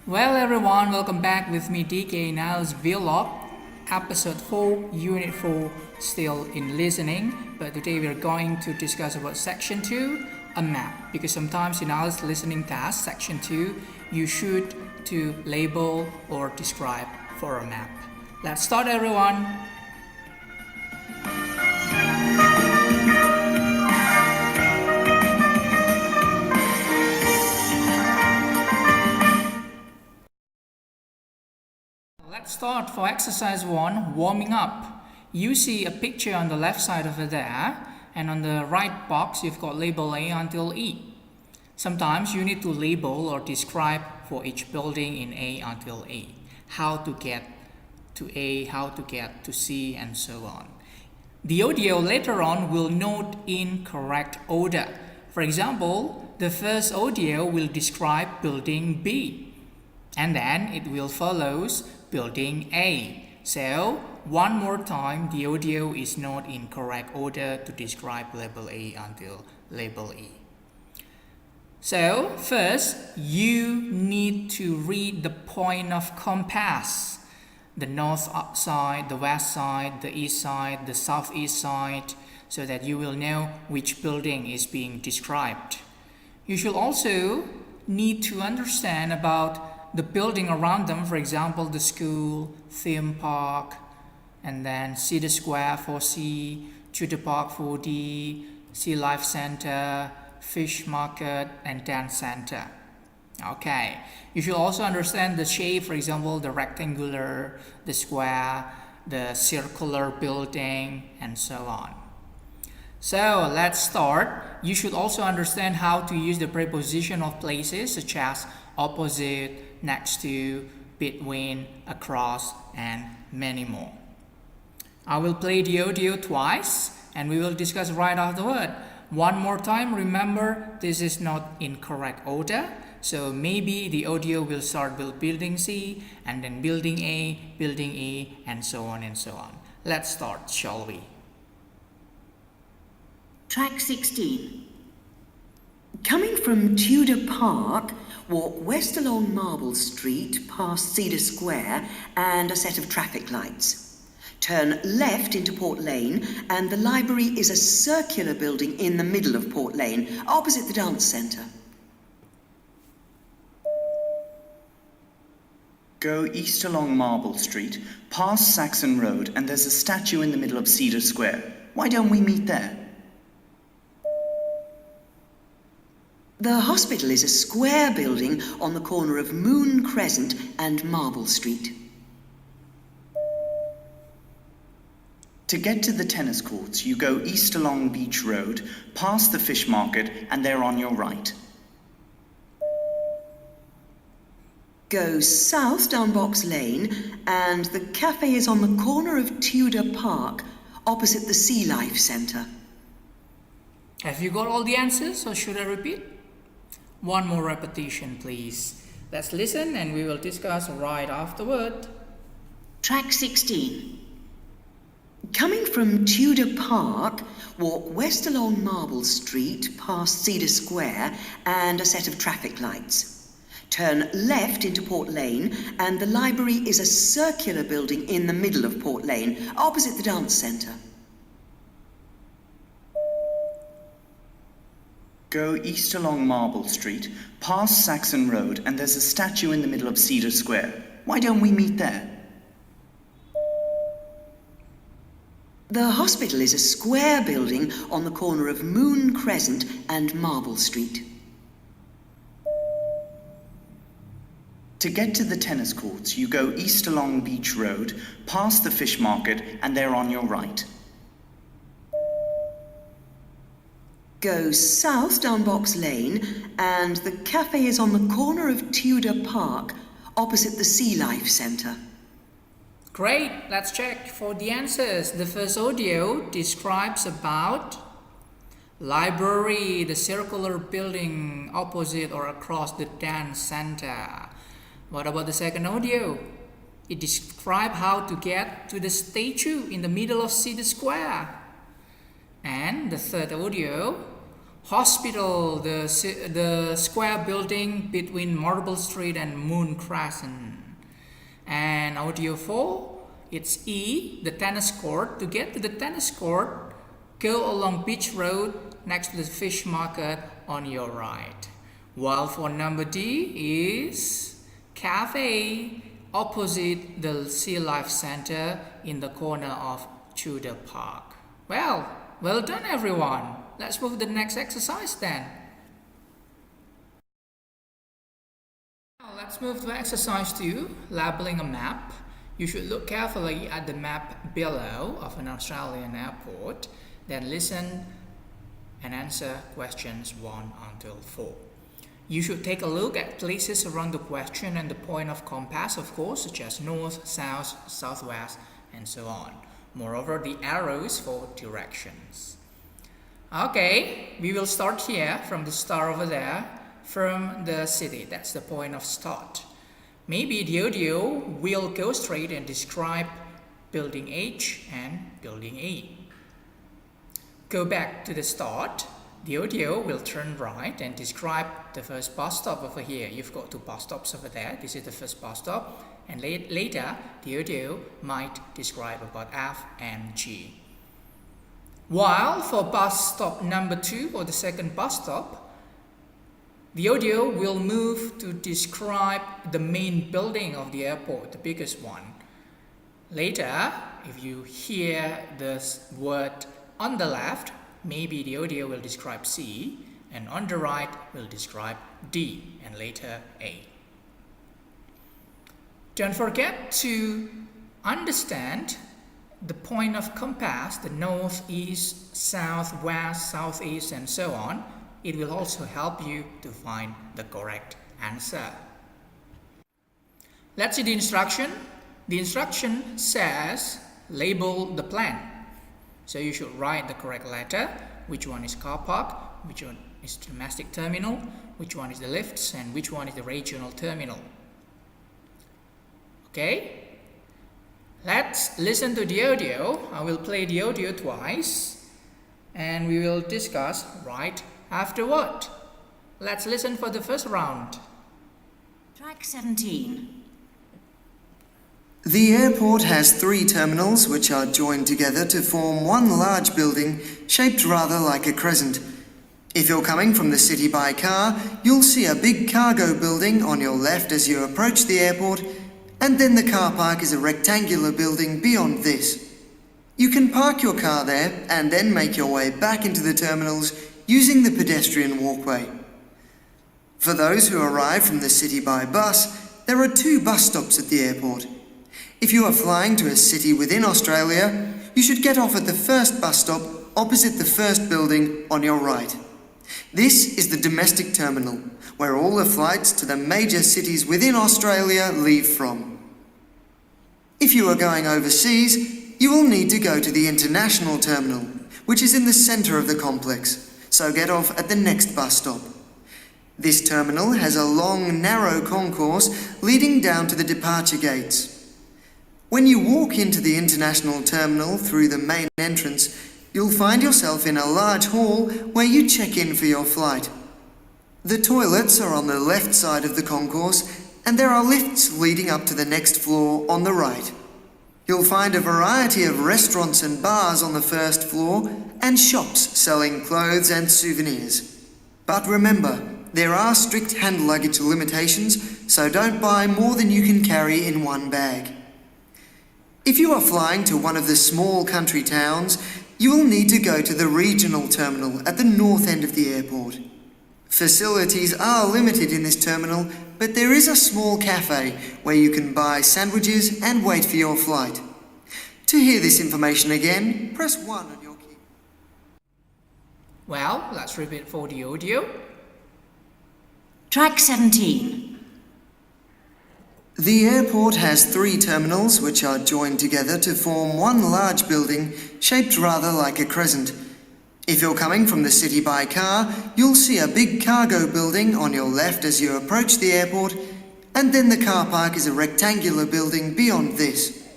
Well everyone, welcome back with me DK in IELTS Vlog, episode 4, unit 4, still in listening, but today we are going to discuss about section 2, a map, because sometimes in IELTS listening test, section 2, you should to label or describe for a map. Let's start everyone. Let's start for exercise 1, warming up. You see a picture on the left side over there, and on the right box you've got label A until E. Sometimes you need to label or describe for each building in A until E. How to get to A, how to get to C, and so on. The audio later on will note in correct order. For example, the first audio will describe building B, and then it will follows building A. So, one more time, the audio is not in correct order to describe label A until label E. So, first, you need to read the point of compass. The north side, the west side, the east side, the southeast side, so that you will know which building is being described. You should also need to understand about the building around them, for example, the school, theme park, and then City Square for C, Tudor Park for D, Sea Life Center, Fish Market, and Dance Center. Okay, you should also understand the shape, for example, the rectangular, the square, the circular building, and so on. So let's start. You should also understand how to use the preposition of places such as opposite, next to, between, across, and many more. I will play the audio twice and we will discuss right afterward. One more time, remember this is not in correct order. So maybe the audio will start with building C and then building A, building E, and so on and so on. Let's start, shall we? Track 16. Coming from Tudor Park, walk west along Marble Street past Cedar Square and a set of traffic lights. Turn left into Port Lane, and the library is a circular building in the middle of Port Lane, opposite the dance centre. Go east along Marble Street, past Saxon Road, and there's a statue in the middle of Cedar Square. Why don't we meet there? The hospital is a square building on the corner of Moon Crescent and Marble Street. To get to the tennis courts, you go east along Beach Road, past the fish market, and they're on your right. Go south down Box Lane, and the cafe is on the corner of Tudor Park, opposite the Sea Life Centre. Have you got all the answers, or should I repeat? One more repetition, please. Let's listen and we will discuss right afterward. Track 16. Coming from Tudor Park, walk west along Marble Street past Cedar Square and a set of traffic lights. Turn left into Port Lane, and the library is a circular building in the middle of Port Lane, opposite the dance centre. Go east along Marble Street, past Saxon Road, and there's a statue in the middle of Cedar Square. Why don't we meet there? The hospital is a square building on the corner of Moon Crescent and Marble Street. To get to the tennis courts, you go east along Beach Road, past the fish market, and they're on your right. Go south down Box Lane, and the cafe is on the corner of Tudor Park, opposite the Sea Life Centre. Great, let's check for the answers. The first audio describes about library, the circular building opposite or across the dance center. What about the second audio? It describes how to get to the statue in the middle of City Square. And the third audio, hospital, the square building between Marble Street and Moon Crescent. And audio 4, it's E, the tennis court. To get to the tennis court, go along Beach Road next to the fish market on your right. While for number D is cafe opposite the Sea Life Center in the corner of Tudor Park. Well done everyone. Let's move to the next exercise then. Now let's move to exercise 2, labeling a map. You should look carefully at the map below of an Australian airport, then listen and answer questions 1 until 4. You should take a look at places around the question and the point of compass, of course, such as north, south, southwest, and so on. Moreover, the arrows for directions. Okay, we will start here from the star over there, from the city. That's the point of start. Maybe the audio will go straight and describe building H and building E. Go back to the start. The audio will turn right and describe the first bus stop over here. You've got 2 bus stops over there. This is the first bus stop. And later, the audio might describe about F and G. While for bus stop number 2 or the second bus stop, the audio will move to describe the main building of the airport, the biggest one. Later, if you hear the word on the left, maybe the audio will describe C, and on the right will describe D, and later A. Don't forget to understand the point of compass, the north, east, south, west, southeast, and so on. It will also help you to find the correct answer. Let's see the instruction. The instruction says label the plan. So you should write the correct letter. Which one is car park, which one is domestic terminal, which one is the lifts, and which one is the regional terminal. Okay? Let's listen to the audio. I will play the audio twice and we will discuss right afterward. Let's listen for the first round. Track 17. The airport has 3 terminals which are joined together to form one large building shaped rather like a crescent. If you're coming from the city by car, you'll see a big cargo building on your left as you approach the airport, and then the car park is a rectangular building beyond this. You can park your car there and then make your way back into the terminals using the pedestrian walkway. For those who arrive from the city by bus, there are 2 bus stops at the airport. If you are flying to a city within Australia, you should get off at the first bus stop opposite the first building on your right. This is the domestic terminal, where all the flights to the major cities within Australia leave from. If you are going overseas, you will need to go to the international terminal, which is in the centre of the complex, so get off at the next bus stop. This terminal has a long, narrow concourse leading down to the departure gates. When you walk into the international terminal through the main entrance, you'll find yourself in a large hall where you check in for your flight. The toilets are on the left side of the concourse, and there are lifts leading up to the next floor on the right. You'll find a variety of restaurants and bars on the first floor, and shops selling clothes and souvenirs. But remember, there are strict hand luggage limitations, so don't buy more than you can carry in one bag. If you are flying to one of the small country towns, you will need to go to the regional terminal at the north end of the airport. Facilities are limited in this terminal, but there is a small cafe where you can buy sandwiches and wait for your flight. To hear this information again, press 1 on your key. Well, let's repeat for the audio. Track 17. The airport has 3 terminals which are joined together to form one large building shaped rather like a crescent. If you're coming from the city by car, you'll see a big cargo building on your left as you approach the airport, and then the car park is a rectangular building beyond this.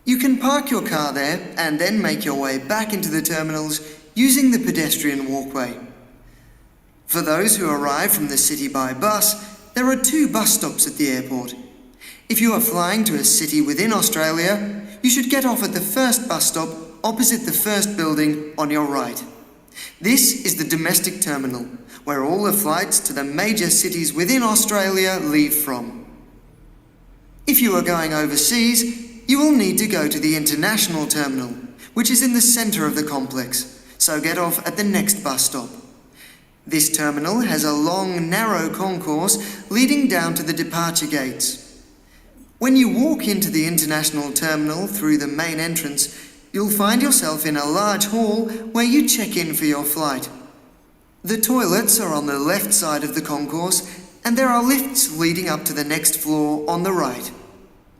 You can park your car there and then make your way back into the terminals using the pedestrian walkway. For those who arrive from the city by bus, there are 2 bus stops at the airport. If you are flying to a city within Australia, you should get off at the first bus stop opposite the first building on your right. This is the domestic terminal, where all the flights to the major cities within Australia leave from. If you are going overseas, you will need to go to the international terminal, which is in the centre of the complex, so get off at the next bus stop. This terminal has a long, narrow concourse leading down to the departure gates. When you walk into the international terminal through the main entrance, you'll find yourself in a large hall where you check in for your flight. The toilets are on the left side of the concourse, and there are lifts leading up to the next floor on the right.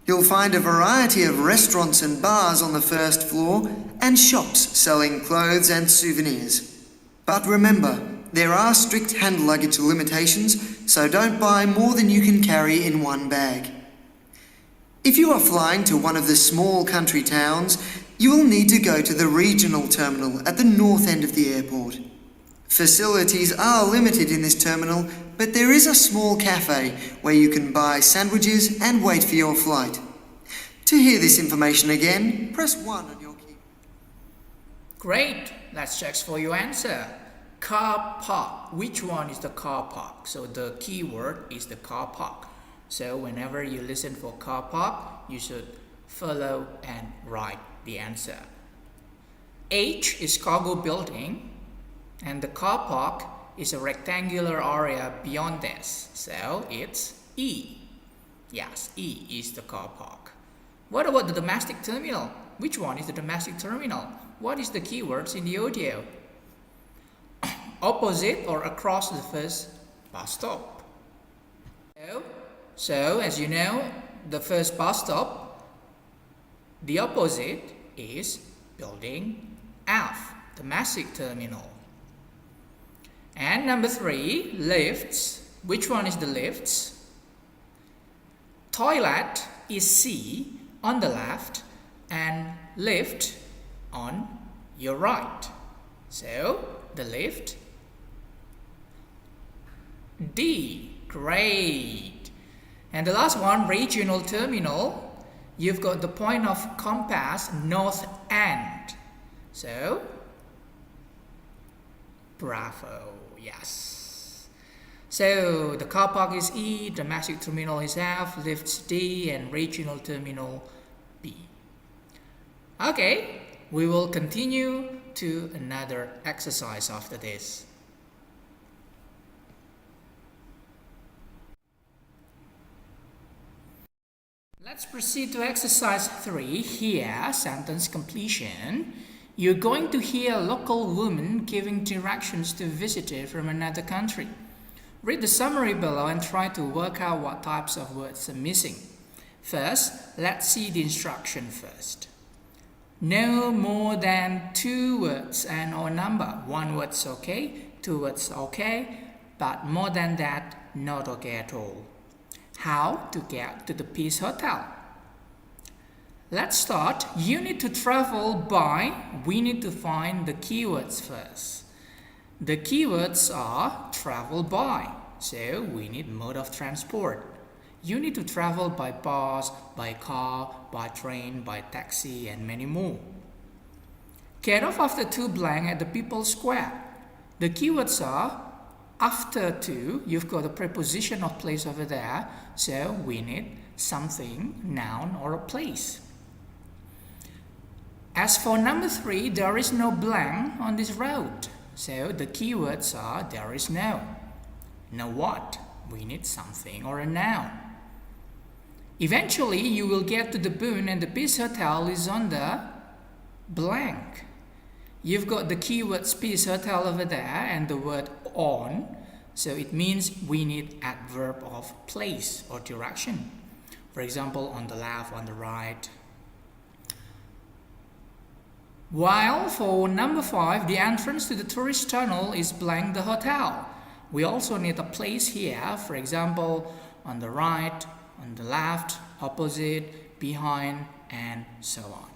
You'll find a variety of restaurants and bars on the first floor, and shops selling clothes and souvenirs. But remember, there are strict hand luggage limitations, so don't buy more than you can carry in one bag. If you are flying to one of the small country towns, you will need to go to the regional terminal at the north end of the airport. Facilities are limited in this terminal, but there is a small cafe where you can buy sandwiches and wait for your flight. To hear this information again, press 1 on your keyboard. Great. Let's check for your answer. Car park. Which one is the car park? So the keyword is the car park. So whenever you listen for car park, you should follow and write the answer. H is cargo building, and the car park is a rectangular area beyond this. So it's E. Yes, E is the car park. What about the domestic terminal? Which one is the domestic terminal? What is the keywords in the audio? Opposite or across the first bus stop. So as you know, the first bus stop, the opposite is building F, domestic terminal. And number 3, lifts. Which one is the lifts? Toilet is C on the left and lift on your right. So the lift. D, great. And the last one, regional terminal. You've got the point of compass north end. So, bravo, yes. So the car park is E, domestic terminal is F, lifts D, and regional terminal B. Okay, we will continue to another exercise after this. Let's proceed to exercise 3. Here, sentence completion. You're going to hear a local woman giving directions to a visitor from another country. Read the summary below and try to work out what types of words are missing. First, let's see the instruction first. No more than 2 words and or number. 1 word's okay, 2 words okay, but more than that, not okay at all. How to get to the Peace Hotel? Let's start. You need to travel by. We need to find the keywords first. The keywords are travel by. So we need mode of transport. You need to travel by bus, by car, by train, by taxi, and many more. Get off after 2 blank at the People's Square. The keywords are after 2, you've got a preposition of place over there, so we need something, noun, or a place. As for number 3, there is no blank on this road, so the keywords are there is no. Now what? We need something or a noun. Eventually, you will get to the Boon and the Peace Hotel is on the blank. You've got the keywords Peace Hotel over there and the word on, so it means we need adverb of place or direction. For example, on the left, on the right. While for number 5, the entrance to the tourist tunnel is blank the hotel. We also need a place here, for example, on the right, on the left, opposite, behind, and so on.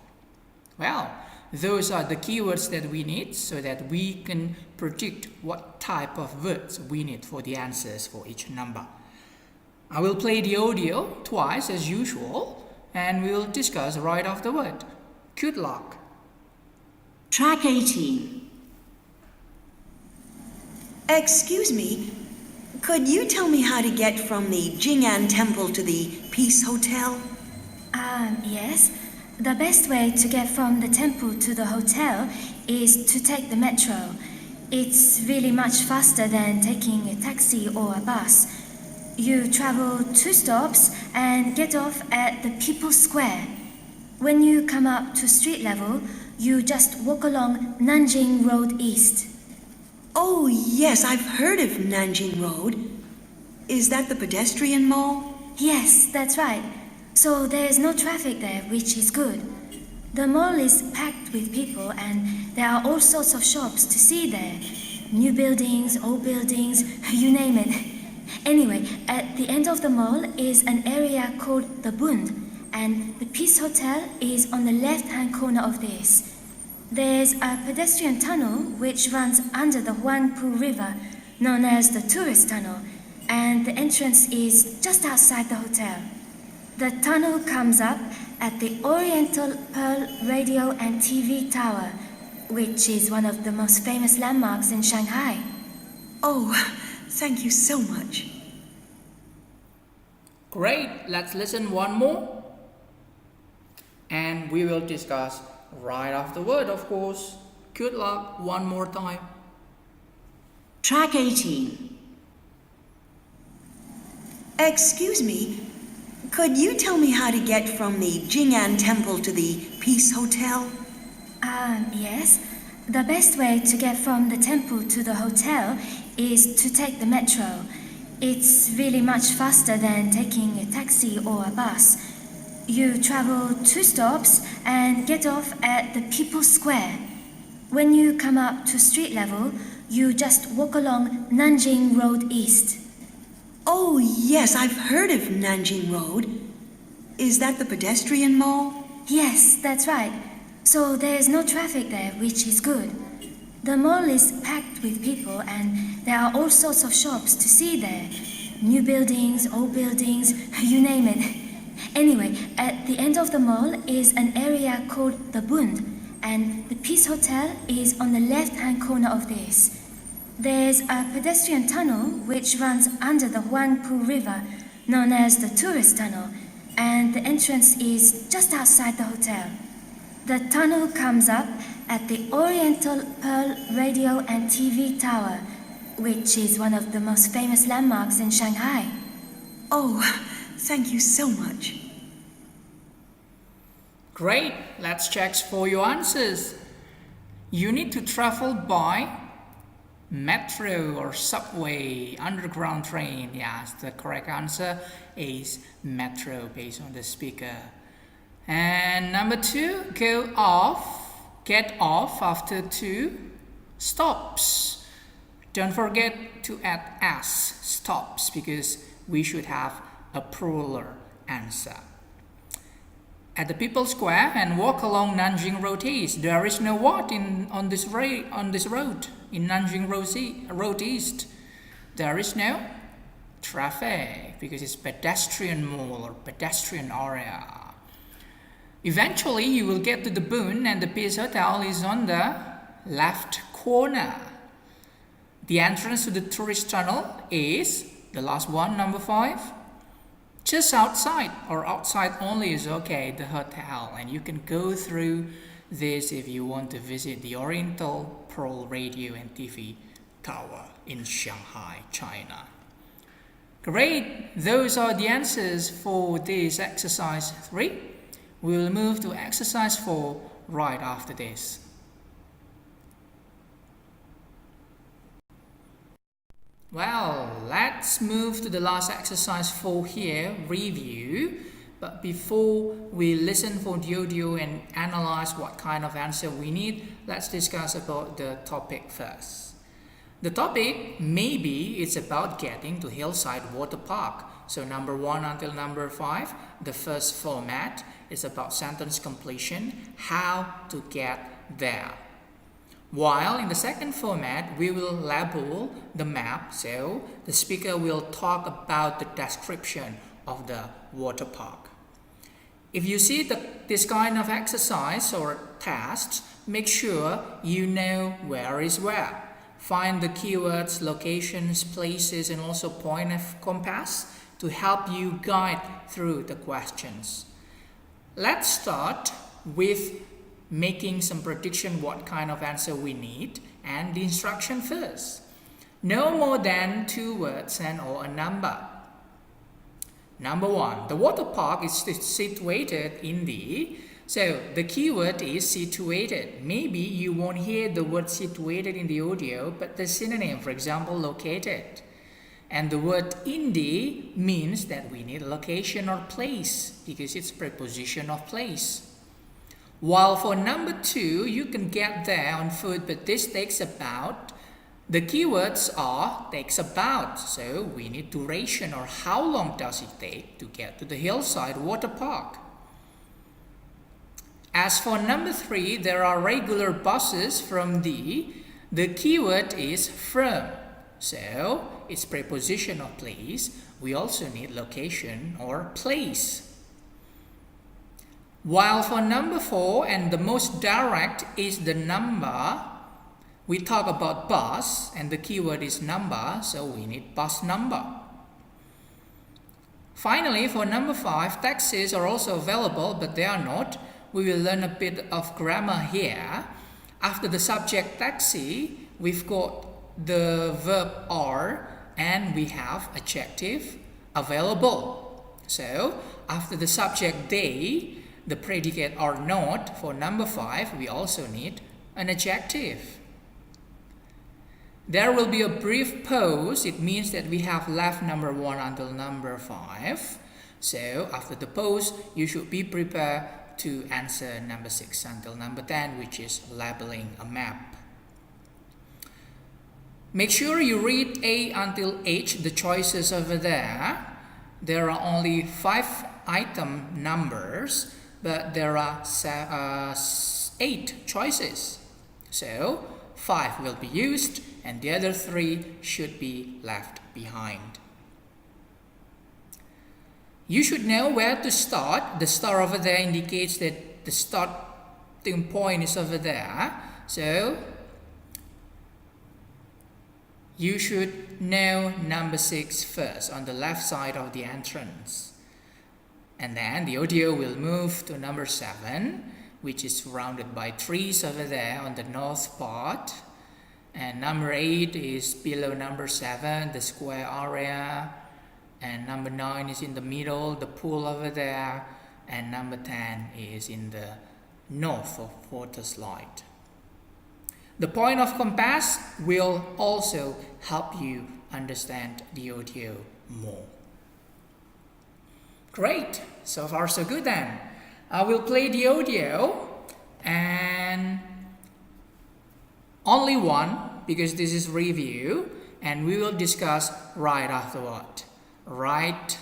Well, those are the keywords that we need so that we can predict what type of words we need for the answers for each number. I will play the audio twice as usual and we will discuss right afterward. Good luck. Track 18. Excuse me, could you tell me how to get from the Jing'an Temple to the Peace Hotel? Yes. The best way to get from the temple to the hotel is to take the metro. It's really much faster than taking a taxi or a bus. You travel 2 stops and get off at the People's Square. When you come up to street level, you just walk along Nanjing Road East. Oh, yes, I've heard of Nanjing Road. Is that the pedestrian mall? Yes, that's right. So there's no traffic there, which is good. The mall is packed with people and there are all sorts of shops to see there. New buildings, old buildings, you name it. Anyway, at the end of the mall is an area called the Bund, and the Peace Hotel is on the left-hand corner of this. There's a pedestrian tunnel which runs under the Huangpu River, known as the tourist tunnel, and the entrance is just outside the hotel. The tunnel comes up at the Oriental Pearl Radio and TV Tower, which is one of the most famous landmarks in Shanghai. Oh, thank you so much. Great, let's listen one more. And we will discuss right afterward, of course. Good luck one more time. Track 18. Excuse me, could you tell me how to get from the Jing'an Temple to the Peace Hotel? Yes. The best way to get from the temple to the hotel is to take the metro. It's really much faster than taking a taxi or a bus. You travel 2 stops and get off at the People's Square. When you come up to street level, you just walk along Nanjing Road East. Oh, yes, I've heard of Nanjing Road. Is that the pedestrian mall? Yes, that's right. So there's no traffic there, which is good. The mall is packed with people and there are all sorts of shops to see there. New buildings, old buildings, you name it. Anyway, at the end of the mall is an area called the Bund, and the Peace Hotel is on the left-hand corner of this. There's a pedestrian tunnel which runs under the Huangpu River, known as the tourist tunnel, and the entrance is just outside the hotel. The tunnel comes up at the Oriental Pearl Radio and TV Tower, which is one of the most famous landmarks in Shanghai. Oh, thank you so much. Great, let's check for your answers. You need to travel by metro or subway, underground train. Yes, the correct answer is metro based on the speaker. And number 2, get off after 2 stops. Don't forget to add s, stops, because we should have a plural answer. At the People's Square and walk along Nanjing Road East. There is no what on this road in Nanjing Road East. There is no traffic because it's pedestrian mall or pedestrian area. Eventually, you will get to the Bund and the Peace Hotel is on the left corner. The entrance to the tourist tunnel is the last one, number 5. Just outside or outside only is okay, the hotel, and you can go through this if you want to visit the Oriental Pearl Radio and TV Tower in Shanghai, China. Great, those are the answers for this exercise 3. We'll move to exercise 4 right after this. Well, let's move to the last exercise 4 here, review. But before we listen for the audio and analyze what kind of answer we need, let's discuss about the topic first. The topic, maybe it's about getting to Hillside Water Park. So number 1 until number 5, the first format is about sentence completion, how to get there. While in the second format, we will label the map, so the speaker will talk about the description of the water park. If you see this kind of exercise or test, make sure you know where is where. Find the keywords, locations, places, and also point of compass to help you guide through the questions. Let's start with making some prediction what kind of answer we need, and the instruction first. No more than 2 words and or a number. Number 1, the water park is situated in the, so the keyword is situated. Maybe you won't hear the word situated in the audio, but the synonym, for example, located. And the word in the means that we need a location or place because it's preposition of place. While for number 2, you can get there on foot, but this takes about. The keywords are takes about, so we need duration or how long does it take to get to the hillside water park. As for number 3, there are regular buses from the keyword is from, so it's preposition of place. We also need location or place. While for number 4, and the most direct is the number, we talk about bus and the keyword is number, so we need bus number. Finally, for number 5, taxis are also available, but they are not. We will learn a bit of grammar here. After the subject taxi, we've got the verb are and we have adjective available. So after the subject they, the predicate are not, for number 5, we also need an adjective. There will be a brief pause. It means that we have left number 1 until number 5. So after the pause, you should be prepared to answer number 6 until number 10, which is labeling a map. Make sure you read A until H, the choices over there. There are only 5 item numbers, but there are 8 choices. So 5 will be used and the other 3 should be left behind. You should know where to start. The star over there indicates that the starting point is over there. So you should know number 6 first on the left side of the entrance. And then the audio will move to number 7, which is surrounded by trees over there on the north part. And number 8 is below number 7, the square area. And number 9 is in the middle, the pool over there. And number 10 is in the north of water slide. The point of compass will also help you understand the audio more. Great, so far so good then. I will play the audio and only one because this is review and we will discuss right afterward. Right?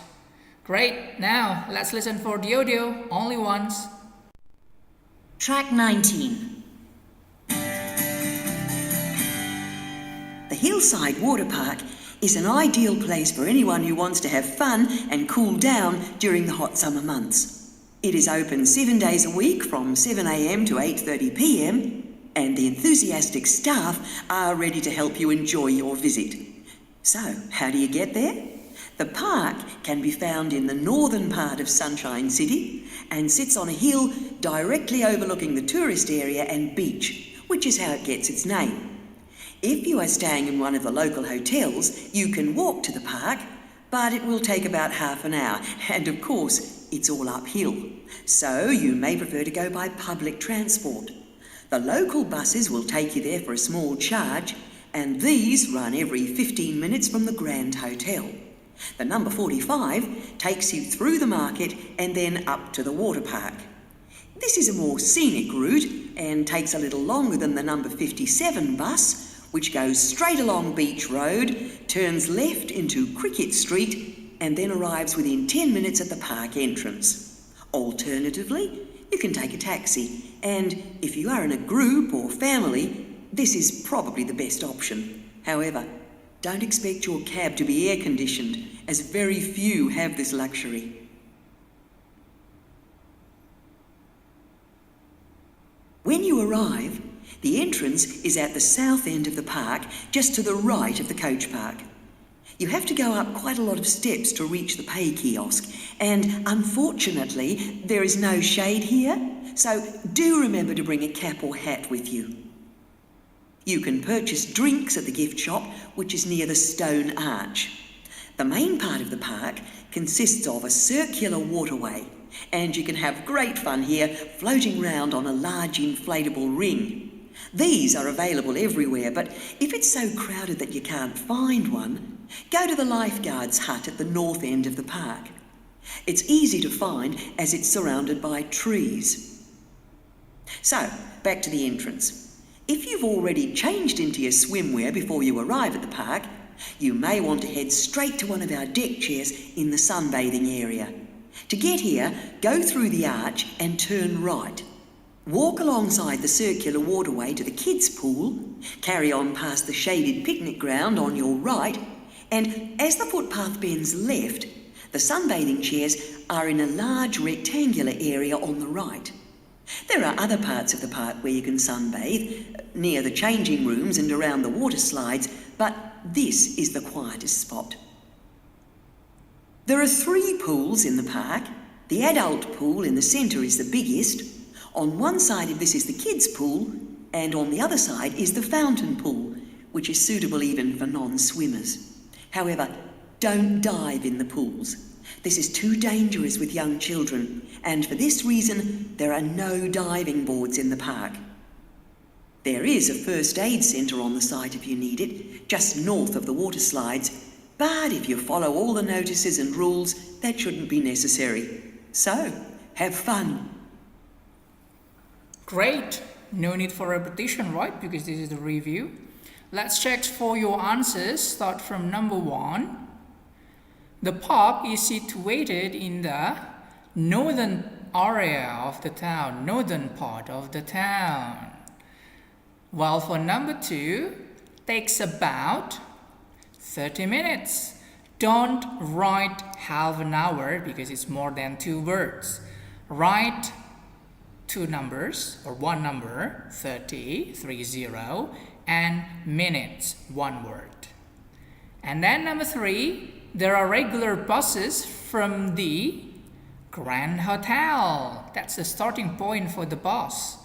Great, now let's listen for the audio only once. Track 19. The Hillside Water Park is an ideal place for anyone who wants to have fun and cool down during the hot summer months. It is open 7 days a week from 7 a.m. to 8:30 p.m. and the enthusiastic staff are ready to help you enjoy your visit. So, how do you get there? The park can be found in the northern part of Sunshine City and sits on a hill directly overlooking the tourist area and beach, which is how it gets its name. If you are staying in one of the local hotels, you can walk to the park, but it will take about half an hour, and of course, it's all uphill. So you may prefer to go by public transport. The local buses will take you there for a small charge, and these run every 15 minutes from the Grand Hotel. The number 45 takes you through the market and then up to the water park. This is a more scenic route and takes a little longer than the number 57 bus, which goes straight along Beach Road, turns left into Cricket Street, and then arrives within 10 minutes at the park entrance. Alternatively, you can take a taxi. And if you are in a group or family, this is probably the best option. However, don't expect your cab to be air-conditioned, as very few have this luxury. When you arrive, the entrance is at the south end of the park, just to the right of the coach park. You have to go up quite a lot of steps to reach the pay kiosk, and unfortunately, there is no shade here, so do remember to bring a cap or hat with you. You can purchase drinks at the gift shop, which is near the stone arch. The main part of the park consists of a circular waterway, and you can have great fun here floating round on a large inflatable ring. These are available everywhere, but if it's so crowded that you can't find one, go to the lifeguard's hut at the north end of the park. It's easy to find as it's surrounded by trees. So, back to the entrance. If you've already changed into your swimwear before you arrive at the park, you may want to head straight to one of our deck chairs in the sunbathing area. To get here, go through the arch and turn right. Walk alongside the circular waterway to the kids' pool, carry on past the shaded picnic ground on your right, and as the footpath bends left, the sunbathing chairs are in a large rectangular area on the right. There are other parts of the park where you can sunbathe, near the changing rooms and around the water slides, but this is the quietest spot. There are 3 pools in the park. The adult pool in the centre is the biggest. On one side of this is the kids' pool, and on the other side is the fountain pool, which is suitable even for non-swimmers. However, don't dive in the pools. This is too dangerous with young children, and for this reason, there are no diving boards in the park. There is a first aid centre on the site if you need it, just north of the water slides, but if you follow all the notices and rules, that shouldn't be necessary. So, have fun. Great. No need for repetition, right? Because this is the review. Let's check for your answers. Start from number 1. The park is situated in the northern area of the town, northern part of the town. While for number 2, takes about 30 minutes. Don't write half an hour because it's more than 2 words. Write 2 numbers or 1 number, 30, and minutes, 1 word. And then number 3, there are regular buses from the Grand Hotel. That's the starting point for the bus.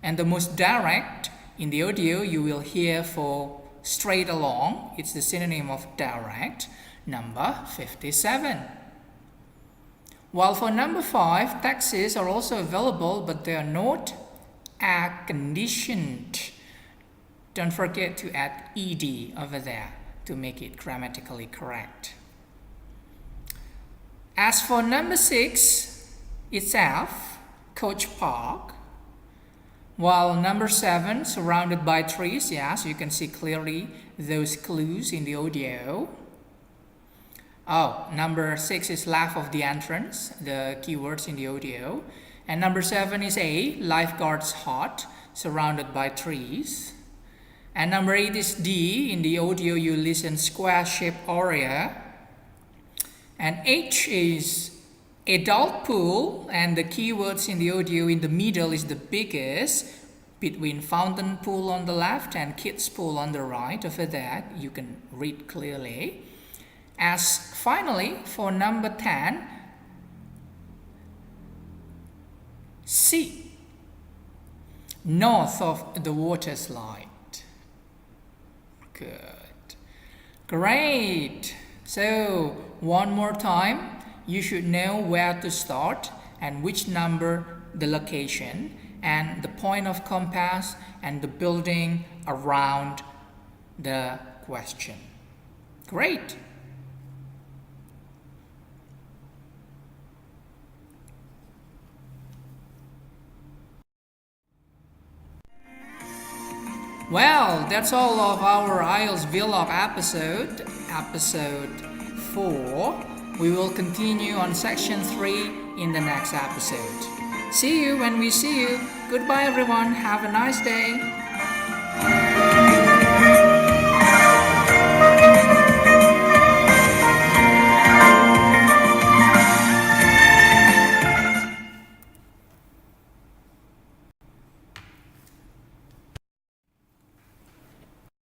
And the most direct in the audio you will hear for straight along. It's the synonym of direct, number 57. While for number 5, taxis are also available, but they are not air-conditioned. Don't forget to add ed over there to make it grammatically correct. As for number 6 itself, coach park. While number 7, surrounded by trees, yes, you can see clearly those clues in the audio. Oh, number 6 is left of the entrance, the keywords in the audio. And number 7 is A, lifeguard's hut, surrounded by trees. And number 8 is D, in the audio you listen square-shaped area. And H is adult pool, and the keywords in the audio in the middle is the biggest, between fountain pool on the left and kids pool on the right. Over there, you can read clearly. As finally, for number 10, C, north of the water slide. Good. Great. So, one more time, you should know where to start and which number the location and the point of compass and the building around the question. Great. Well, that's all of our IELTS vlog episode 4. We will continue on section 3 in the next episode. See you when we see you. Goodbye everyone. Have a nice day.